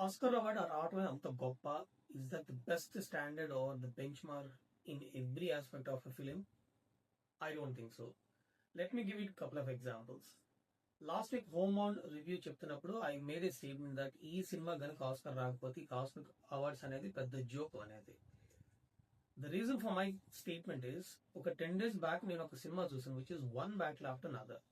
Oscar award రావటమే అంత గొప్ప. Is that the best standard or the benchmark in every aspect of a film? I don't think so. Let me give it couple of examples. Last week home on review చెప్తున్నప్పుడు I made a statement that ఈ సినిమా కనుక Oscar రాకపోతే ఈ Oscar awards అనేది పెద్ద joke అనేది. The reason for my statement is, ఒక 10 days బ్యాక్ నేను ఒక సినిమా చూసాను which is one battle after another.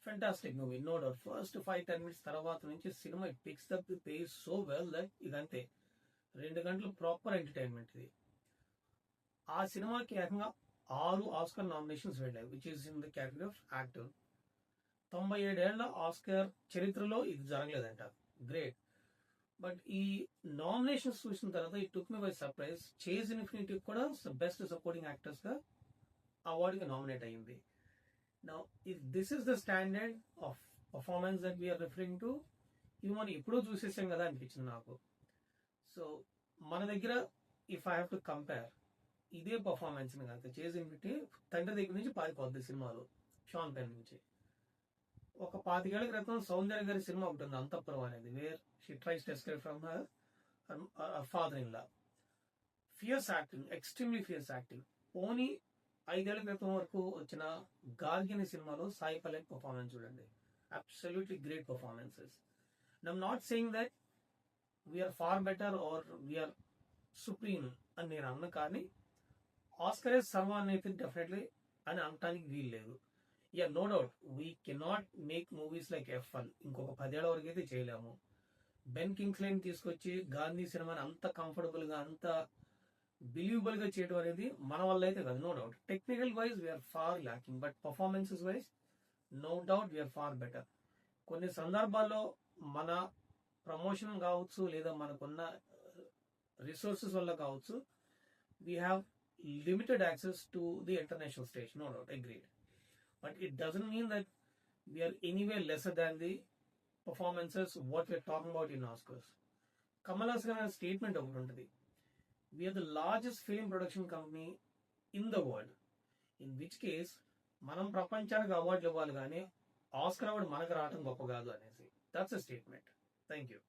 Fantastic movie, no doubt. First 5-10 minutes తర్వాత నుంచి సినిమా it picks up the pace so well that ఇదంతే 2 గంటలు ప్రాపర్ ఎంటర్టైన్మెంట్ ఇది. ఆ సినిమాకి ఏకంగా 6 ఆస్కర్ నామినేషన్స్ వెళ్ళాయి which is in the category of actor. 97 ఏళ్ల ఆస్కర్ చరిత్రలో ఇది జరగలేదంట. గ్రేట్. బట్ ఈ నామినేషన్స్ చూసిన తర్వాత it took me by surprise. Chase Infinity కూడా బెస్ట్ సపోర్టింగ్ యాక్టర్స్ గా అవార్డుకి నామినేట్ అయ్యింది. Now, if this is the standard of performance that we are referring to, ఇవి మనం ఎప్పుడో చూసేసాం కదా అనిపించింది నాకు. సో మన దగ్గర if I have to compare ఇదే పర్ఫార్మెన్స్ కనుక చేసి తండ్రి దగ్గర నుంచి పారిపోద్ది సినిమాలో, షాన్ పెన్ నుంచి. ఒక 25 ఏళ్ల క్రితం సౌందర్య గారి సినిమా ఒకటి ఉంది, అంతఃపురం అనేది, where she tries to escape from her father in law. Fierce acting, extremely fierce acting. Only 5 ఏళ్ల క్రితం వరకు వచ్చిన గార్గిని సినిమాలో సాయి పల్లెట్ పర్ఫార్మెన్స్ చూడండి, absolutely great performances. I'm not saying that we are far better or we are supreme అని నేను అన్న, కానీ ఆస్కర్ సర్వ అనేది డెఫినెట్లీ అని అనటానికి వీలు లేదు. Yeah, no doubt we cannot make movies like F1 ఇంకొక 10 ఏళ్ల వరకు అయితే చేయలేము. బెన్ కింగ్స్లైన్ తీసుకొచ్చి గాంధీ సినిమాని అంత కంఫర్టబుల్ గా, అంత బిలీవబుల్ గా చేయడం అనేది మన వల్ల అయితే కాదు, no doubt. Technical wise we are far lacking, but performances wise no doubt we are far better. కొన్ని సందర్భాల్లో మన ప్రమోషన్ కావచ్చు, లేదా మనకున్న రిసోర్సెస్ వల్ల కావచ్చు, we have limited access to the international stage, no doubt, agreed. But it doesn't mean that we are anyway lesser than the performances what we are talking about in Oscars. Kamal Haasan గారి statement ఒకటి ఉంటుంది, we are the largest film production company in the world. In which case, మనం ప్రపంచానికి అవార్డులు ఇవ్వాలి కానీ Oscar award మనకు రావడం గొప్ప కాదు అనేసి. That's a statement. Thank you.